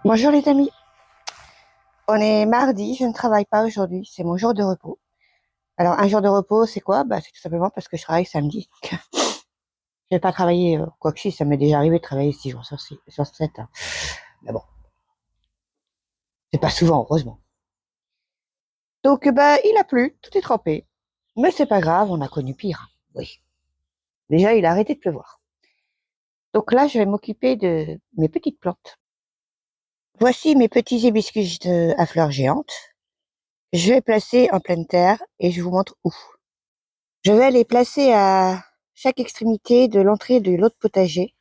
Bonjour les amis, on est mardi, je ne travaille pas aujourd'hui, c'est mon jour de repos. Alors un jour de repos, c'est quoi? C'est tout simplement parce que je travaille samedi. Je vais pas travailler, quoi que si, ça m'est déjà arrivé de travailler 6 jours sur 7. Hein. Mais bon, c'est pas souvent, heureusement. Donc il a plu, tout est trempé. Mais c'est pas grave, on a connu pire. Oui. Déjà, il a arrêté de pleuvoir. Donc là, je vais m'occuper de mes petites plantes. Voici mes petits hibiscus à fleurs géantes. Je vais placer en pleine terre et je vous montre où. Je vais les placer à chaque extrémité de l'entrée de l'autre potager.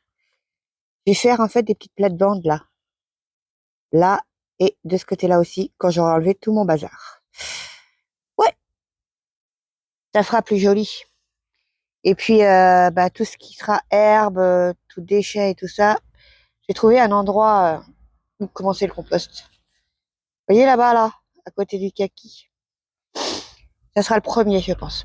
Je vais faire en fait des petites plates-bandes là et de ce côté-là aussi quand j'aurai enlevé tout mon bazar. Ouais, ça fera plus joli. Et puis tout ce qui sera herbe, tout déchet et tout ça, j'ai trouvé un endroit où commencer le compost. Vous voyez là-bas là, à côté du kaki. Ça sera le premier, je pense.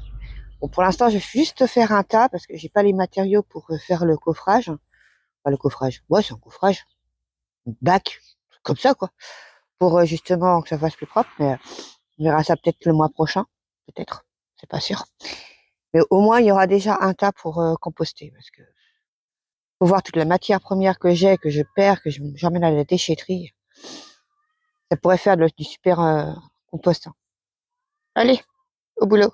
Bon, pour l'instant, je vais juste faire un tas parce que j'ai pas les matériaux pour faire le coffrage. Enfin, le coffrage. Ouais, c'est un coffrage. Bac, comme ça, quoi. Pour justement que ça fasse plus propre. Mais on verra ça peut-être le mois prochain. Peut-être. C'est pas sûr. Mais au moins, il y aura déjà un tas pour composter. Parce que faut voir toute la matière première que j'ai, que je perds, que j'emmène à la déchetterie. Ça pourrait faire du super compost. Hein. Allez, au boulot.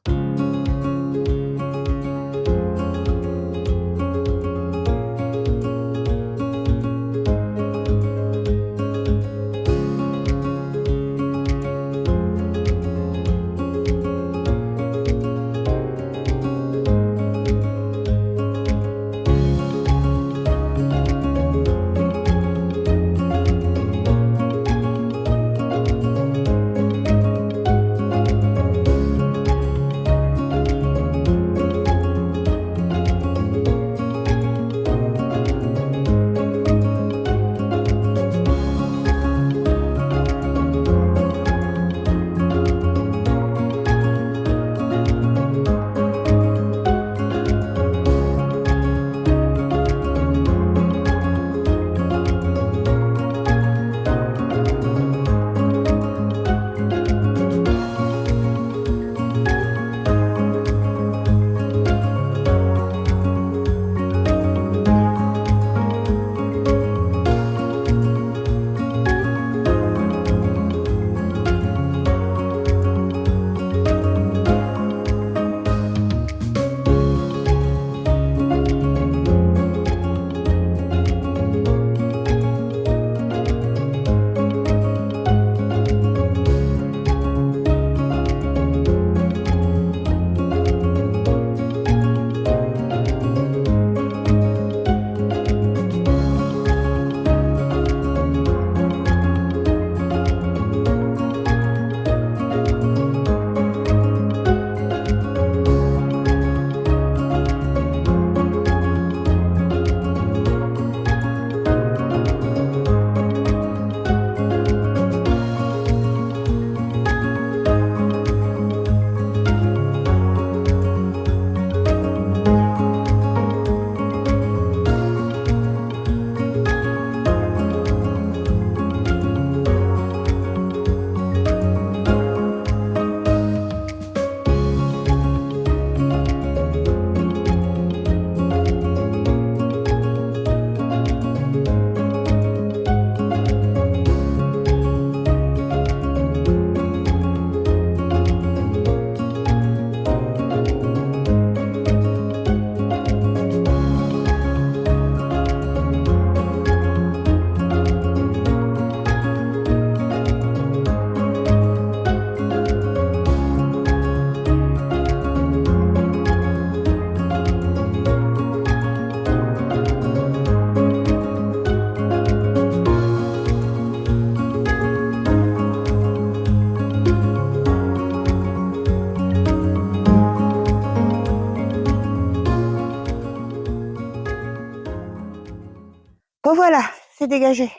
Bon voilà, c'est dégagé.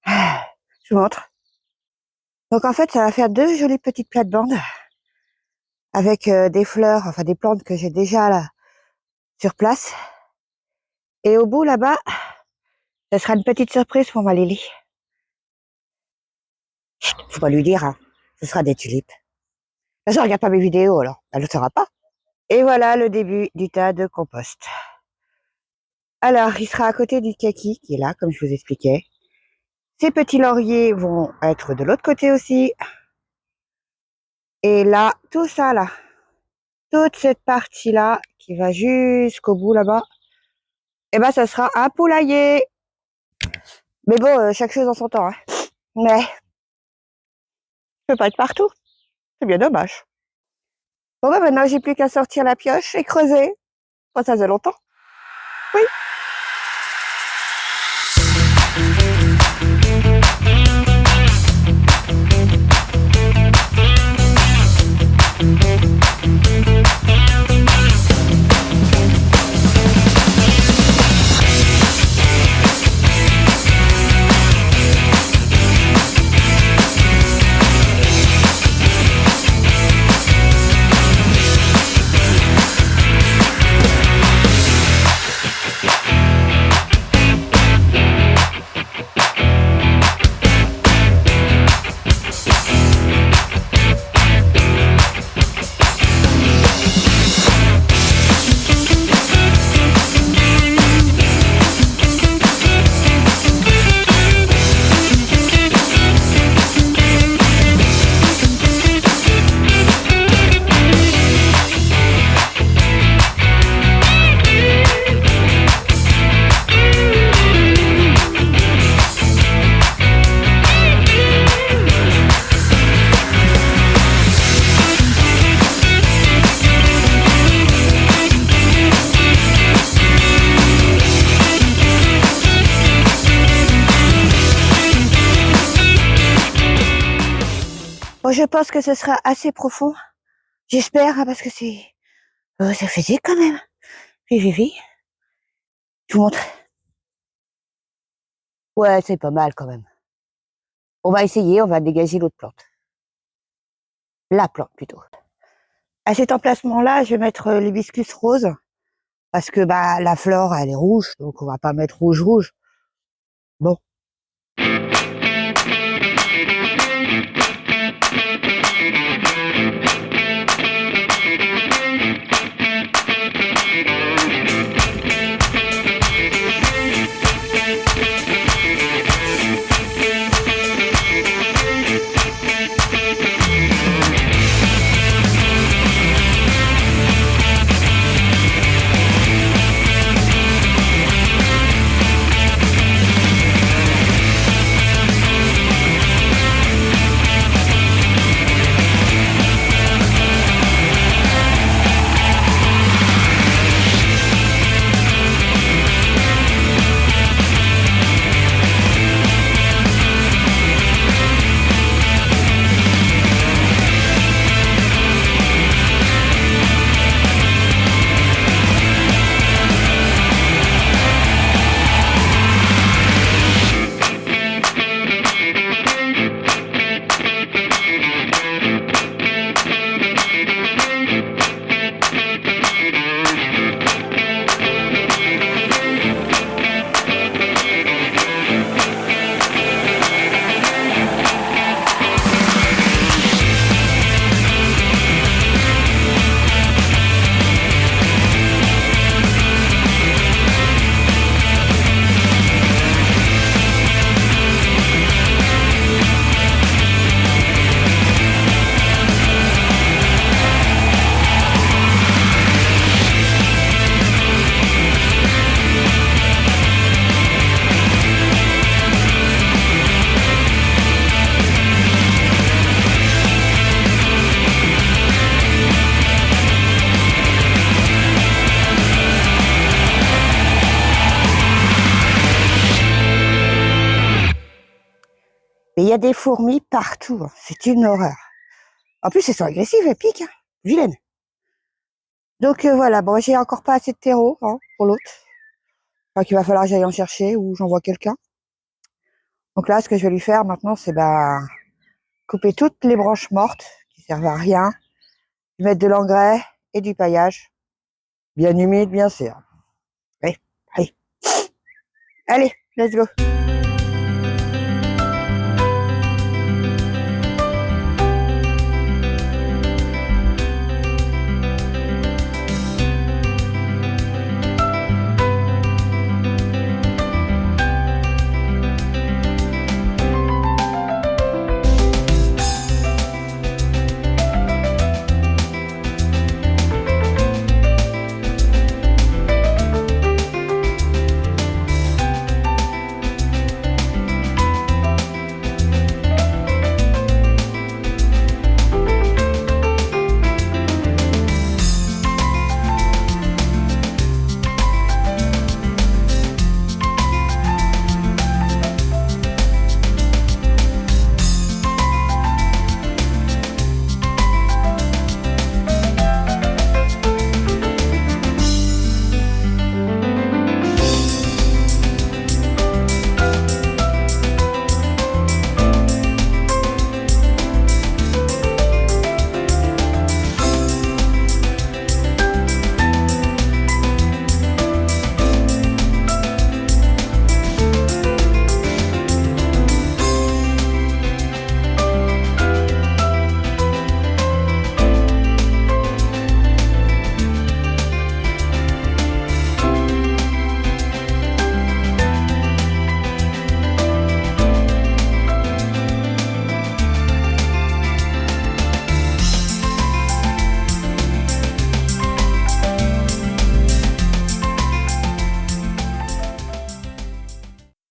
Je vous montre. Donc en fait, ça va faire deux jolies petites plates-bandes avec des fleurs, enfin des plantes que j'ai déjà là sur place. Et au bout là-bas, ça sera une petite surprise pour ma Lily. Chut, faut pas lui dire, hein. Ce sera des tulipes. De toute façon, elle regarde pas mes vidéos, alors elle ne le saura pas. Et voilà le début du tas de compost. Alors, il sera à côté du kaki, qui est là, comme je vous expliquais. Ces petits lauriers vont être de l'autre côté aussi. Et là, tout ça là, toute cette partie-là, qui va jusqu'au bout là-bas, et ben ça sera un poulailler. Mais bon, chaque chose en son temps, hein. Mais, je peux pas être partout. C'est bien dommage. Bon bah maintenant, j'ai plus qu'à sortir la pioche et creuser. Bon, ça faisait longtemps. Oui. Bon, je pense que ce sera assez profond. J'espère, hein, parce que c'est physique quand même. Oui. Je vous montre. Ouais, c'est pas mal quand même. On va essayer, on va dégager l'autre plante. La plante plutôt. À cet emplacement-là, je vais mettre l'hibiscus rose. Parce que bah la fleur, elle est rouge, donc on va pas mettre rouge. Bon. Mais il y a des fourmis partout, hein. C'est une horreur. En plus, elles sont agressives, elles piquent, hein. Vilaines. Donc voilà, bon, j'ai encore pas assez de terreau, hein, pour l'autre. Enfin, qu'il va falloir que j'aille en chercher ou j'envoie quelqu'un. Donc là, ce que je vais lui faire maintenant, c'est couper toutes les branches mortes qui servent à rien, lui mettre de l'engrais et du paillage, bien humide, bien sûr. Allez, allez, let's go.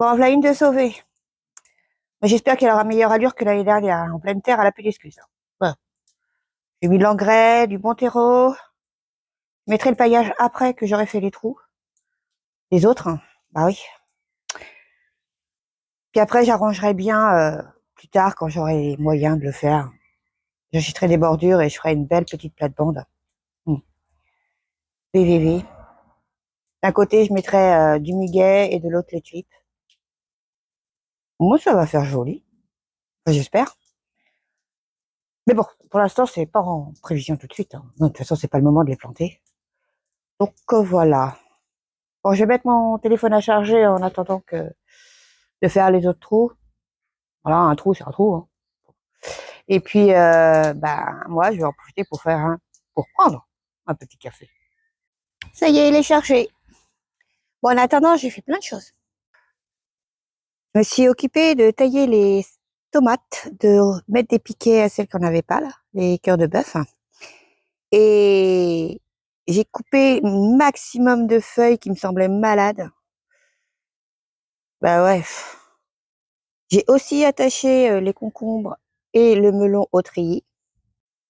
Bon, en voilà une de sauvée. Mais j'espère qu'elle aura meilleure allure que l'année dernière, hein. En pleine terre, elle a plus d'excuses, hein. Voilà. J'ai mis de l'engrais, du bon terreau. Je mettrai le paillage après que j'aurai fait les trous. Les autres, hein. Bah oui. Puis après, j'arrangerai bien plus tard quand j'aurai les moyens de le faire. J'achèterai des bordures et je ferai une belle petite plate-bande. VVV. D'un côté, je mettrai du muguet et de l'autre les tulipes. Moi, ça va faire joli. Enfin, j'espère. Mais bon, pour l'instant, c'est pas en prévision tout de suite, hein. Non, de toute façon, c'est pas le moment de les planter. Donc voilà. Bon, je vais mettre mon téléphone à charger en attendant de faire les autres trous. Voilà, un trou, c'est un trou, hein. Et puis, moi, je vais en profiter pour prendre un petit café. Ça y est, il est chargé. Bon, en attendant, j'ai fait plein de choses. Je me suis occupée de tailler les tomates, de mettre des piquets à celles qu'on n'avait pas, là, les cœurs de bœuf. Et j'ai coupé un maximum de feuilles qui me semblaient malades. Bah ouais. J'ai aussi attaché les concombres et le melon au treillis.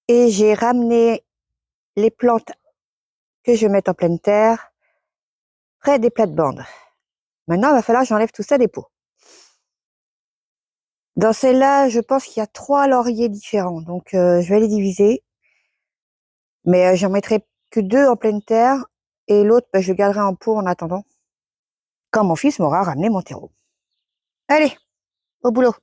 Et j'ai ramené les plantes que je vais mettre en pleine terre près des plates-bandes. Maintenant, il va falloir que j'enlève tout ça des pots. Dans celle-là, je pense qu'il y a 3 lauriers différents, donc je vais les diviser. Mais j'en mettrai que 2 en pleine terre et l'autre, je le garderai en pot en attendant, quand mon fils m'aura ramené mon terreau. Allez, au boulot.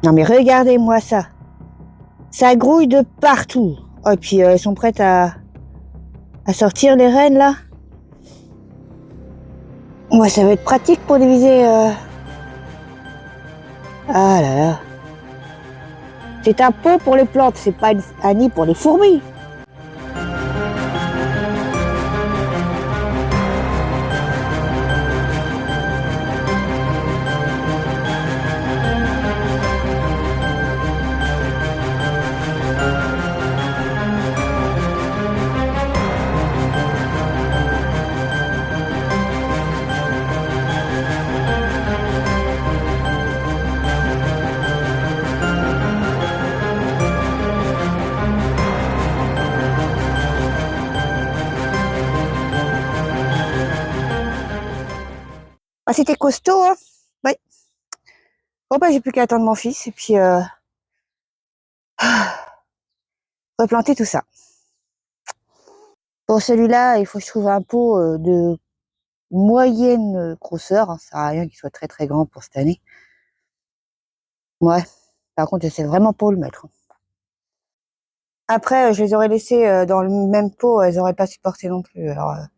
Non mais regardez-moi ça. Ça grouille de partout. Oh, et puis elles sont prêtes à sortir les rennes là. Ouais, ça va être pratique pour diviser. Ah là là. C'est un pot pour les plantes, c'est pas un nid pour les fourmis. Ah, c'était costaud, hein. Ouais. Bon, j'ai plus qu'à attendre mon fils et puis replanter tout ça. Pour celui-là, il faut que je trouve un pot de moyenne grosseur, hein. Ça sert à rien qu'il soit très très grand pour cette année. Ouais. Par contre, je sais vraiment pas où le mettre. Après, je les aurais laissées dans le même pot, elles auraient pas supporté non plus. Alors, de toute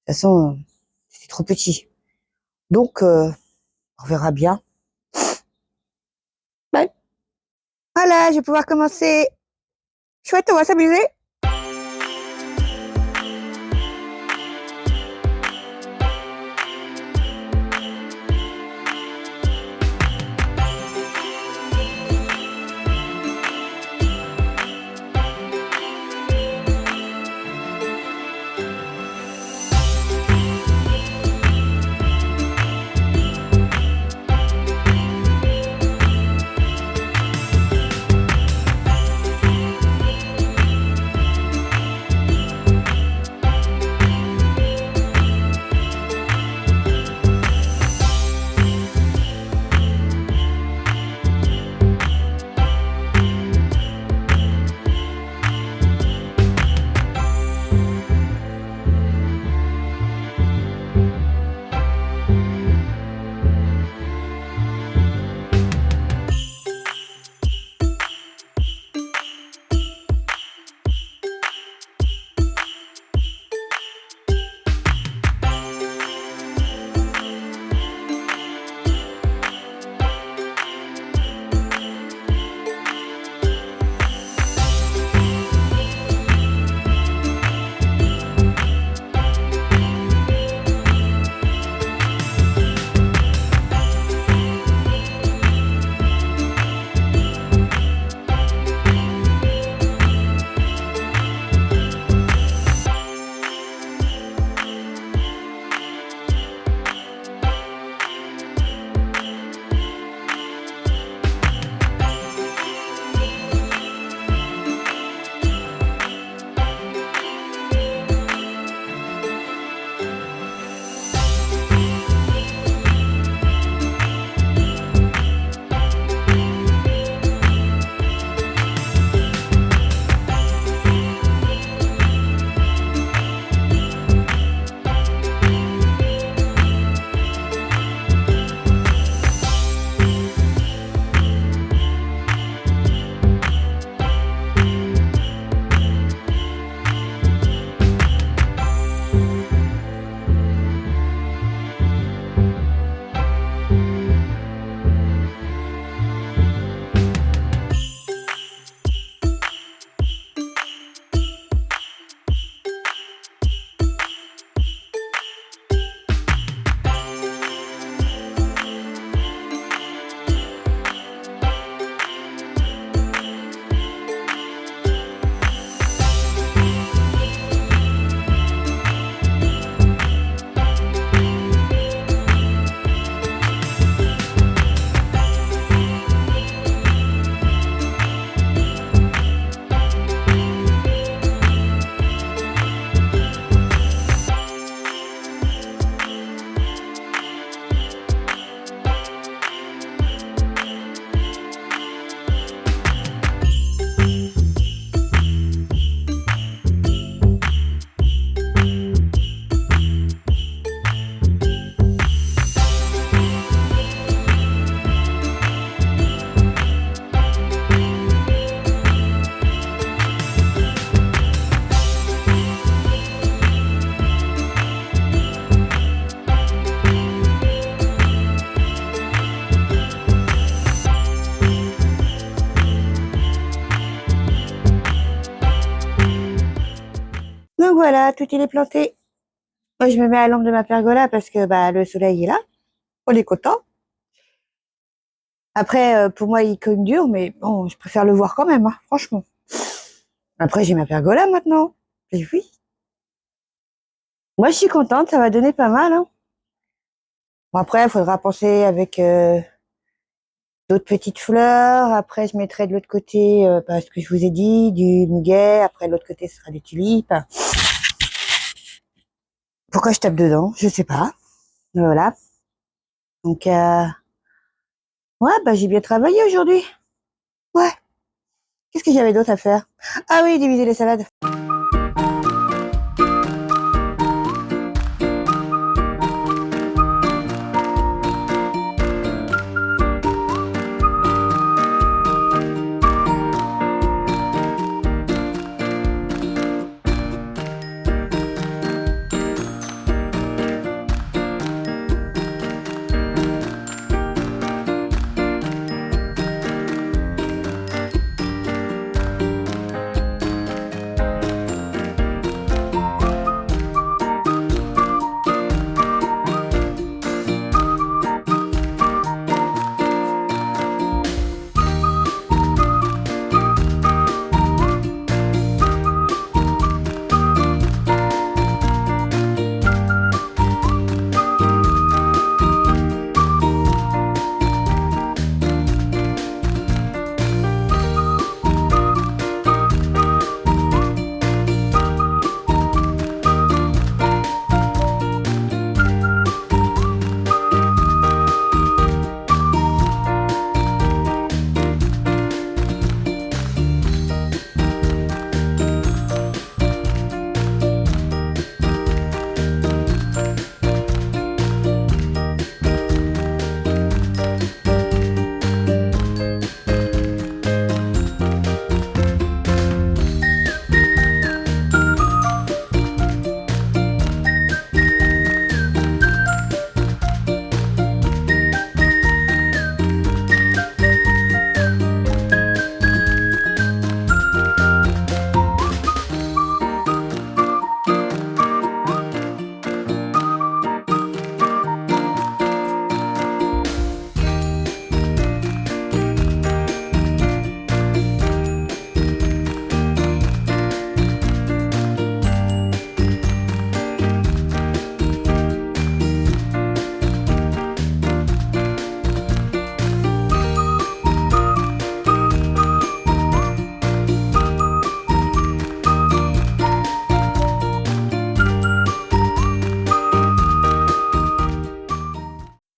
façon, c'est trop petit. Donc, on verra bien. Ouais. Voilà, je vais pouvoir commencer. Chouette, on va s'amuser. Donc voilà, tout il est planté. Moi, je me mets à l'ombre de ma pergola parce que bah, le soleil est là. On est content. Après, pour moi, il cogne dur, mais bon, je préfère le voir quand même, hein, franchement. Après, j'ai ma pergola maintenant. Et oui. Moi, je suis contente, ça va donner pas mal. Hein. Bon, après, il faudra penser avec d'autres petites fleurs. Après, je mettrai de l'autre côté, ce que je vous ai dit, du muguet. Après, de l'autre côté, ce sera des tulipes. Pourquoi je tape dedans? Je sais pas. Voilà. Donc, ouais, bah, j'ai bien travaillé aujourd'hui. Ouais. Qu'est-ce que j'avais d'autre à faire? Ah oui, diviser les salades.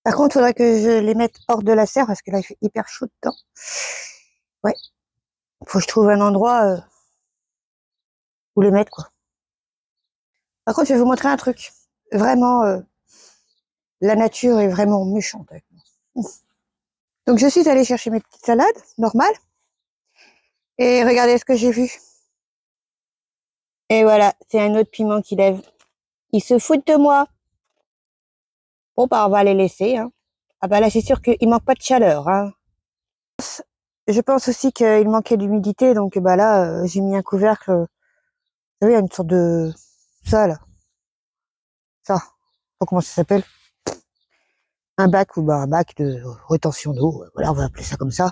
Par contre, il faudrait que je les mette hors de la serre parce que là, il fait hyper chaud dedans. Ouais, faut que je trouve un endroit où les mettre, quoi. Par contre, je vais vous montrer un truc. Vraiment, la nature est vraiment méchante avec moi. Donc, je suis allée chercher mes petites salades, normales. Et regardez ce que j'ai vu. Et voilà, c'est un autre piment qui lève. Ils se foutent de moi. Bon, bah, on va les laisser, hein. Ah bah là, c'est sûr qu'il manque pas de chaleur, hein. Je pense aussi qu'il manquait d'humidité, donc bah là, j'ai mis un couvercle. Vous savez, une sorte de ça là, ça. Je sais pas comment ça s'appelle. Un bac ou bah, un bac de rétention d'eau. Voilà, on va appeler ça comme ça.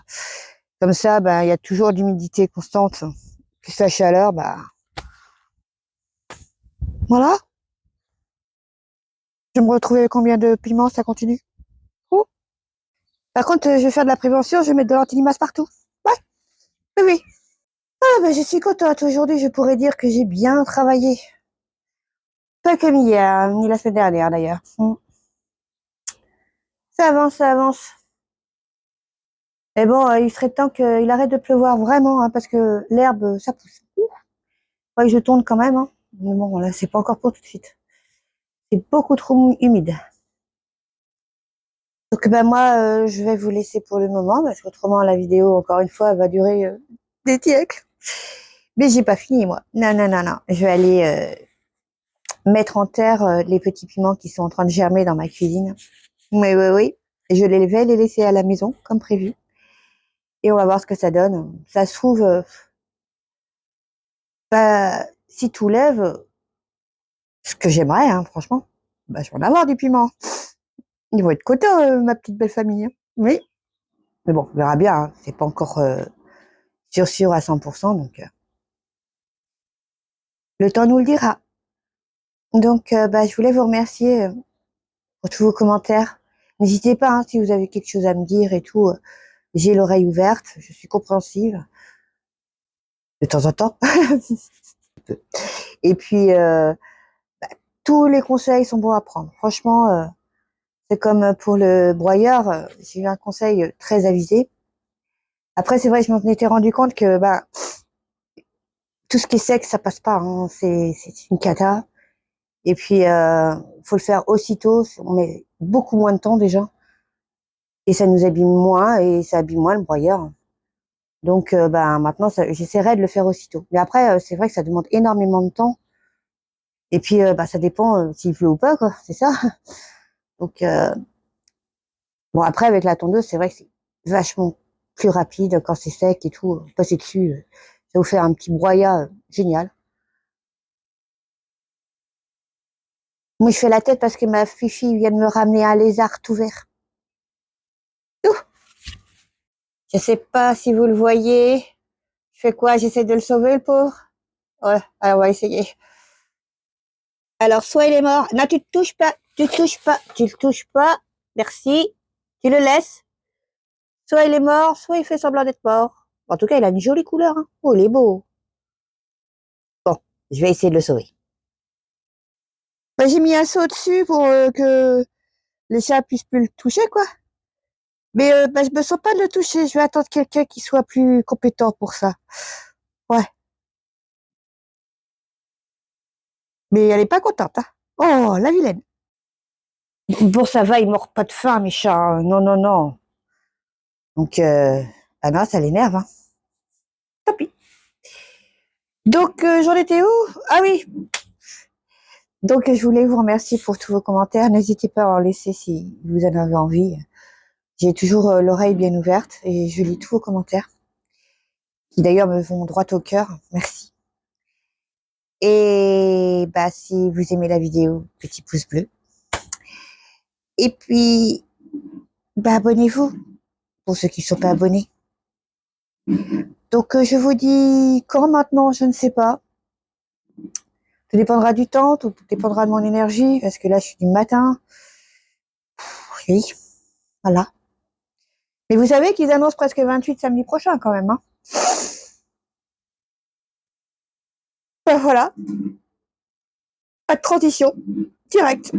Comme ça, bah il y a toujours d'humidité constante. Plus la chaleur, bah voilà. Je vais me retrouver avec combien de piments, ça continue. Oh. Par contre, je vais faire de la prévention, je vais mettre de l'antilimace partout. Ouais, oui, oui. Ah bah je suis contente. Aujourd'hui, je pourrais dire que j'ai bien travaillé. Pas comme hier, ni la semaine dernière d'ailleurs. Ça avance, ça avance. Mais bon, il serait temps qu'il arrête de pleuvoir vraiment, hein, parce que l'herbe, ça pousse. Faudrait que je tourne quand même, hein. Mais bon, là, c'est pas encore pour tout de suite. C'est beaucoup trop humide. Donc, ben moi, je vais vous laisser pour le moment, parce qu'autrement, la vidéo, encore une fois, va durer des siècles. Mais j'ai pas fini, moi. Non, non, non, non. Je vais aller mettre en terre les petits piments qui sont en train de germer dans ma cuisine. Oui, oui, oui. Et je vais les laisser à la maison, comme prévu. Et on va voir ce que ça donne. Ça se trouve, bah, si tout lève, Ce que j'aimerais, hein, franchement. Bah, je vais en avoir du piment. Ils vont être contents, ma petite belle famille, hein. Oui. Mais bon, on verra bien, hein. C'est pas encore sûr à 100%, donc le temps nous le dira. Donc, bah, je voulais vous remercier pour tous vos commentaires. N'hésitez pas, hein, si vous avez quelque chose à me dire et tout. J'ai l'oreille ouverte, je suis compréhensive de temps en temps. Et puis, tous les conseils sont bons à prendre. Franchement, c'est comme pour le broyeur, j'ai eu un conseil très avisé. Après, c'est vrai, je m'en étais rendu compte que bah, tout ce qui est sec, ça passe pas, hein. C'est une cata. Et puis, faut le faire aussitôt. On met beaucoup moins de temps déjà. Et ça nous abîme moins et ça abîme moins le broyeur. Donc, bah, maintenant, j'essaierai de le faire aussitôt. Mais après, c'est vrai que ça demande énormément de temps. Et puis, bah, ça dépend s'il pleut ou pas, quoi. C'est ça. Donc, bon, après, avec la tondeuse, c'est vrai que c'est vachement plus rapide quand c'est sec et tout. Passer dessus, ça vous fait un petit broyat génial. Moi, je fais la tête parce que ma fifi vient de me ramener un lézard tout vert. Ouh, je sais pas si vous le voyez. Je fais quoi? J'essaie de le sauver, le pauvre. Ouais, alors on va essayer. Alors, soit il est mort. Non, tu te touches pas. Tu te touches pas. Tu le touches pas. Merci. Tu le laisses. Soit il est mort, soit il fait semblant d'être mort. En tout cas, il a une jolie couleur, hein. Oh, il est beau. Bon, je vais essayer de le sauver. Bah, j'ai mis un seau dessus pour que les chats puissent plus le toucher, quoi. Mais bah, je me sens pas de le toucher. Je vais attendre quelqu'un qui soit plus compétent pour ça. Ouais. Mais elle est pas contente, hein. Oh, la vilaine. Bon, ça va, il mord pas de faim, mes chats, hein. Non, non, non. Donc, ah non, ça l'énerve, hein. Tant pis. Donc, j'en étais où? Ah oui. Donc, je voulais vous remercier pour tous vos commentaires. N'hésitez pas à en laisser si vous en avez envie. J'ai toujours l'oreille bien ouverte et je lis tous vos commentaires, qui d'ailleurs me vont droit au cœur. Merci. Et bah, si vous aimez la vidéo, petit pouce bleu. Et puis, bah, abonnez-vous pour ceux qui ne sont pas abonnés. Donc, je vous dis quand maintenant, je ne sais pas. Tout dépendra du temps, tout dépendra de mon énergie, parce que là, je suis du matin. Oui, voilà. Mais vous savez qu'ils annoncent presque 28 samedi prochain quand même, hein. Ben voilà, pas de transition, direct.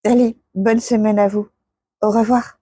Allez, bonne semaine à vous. Au revoir.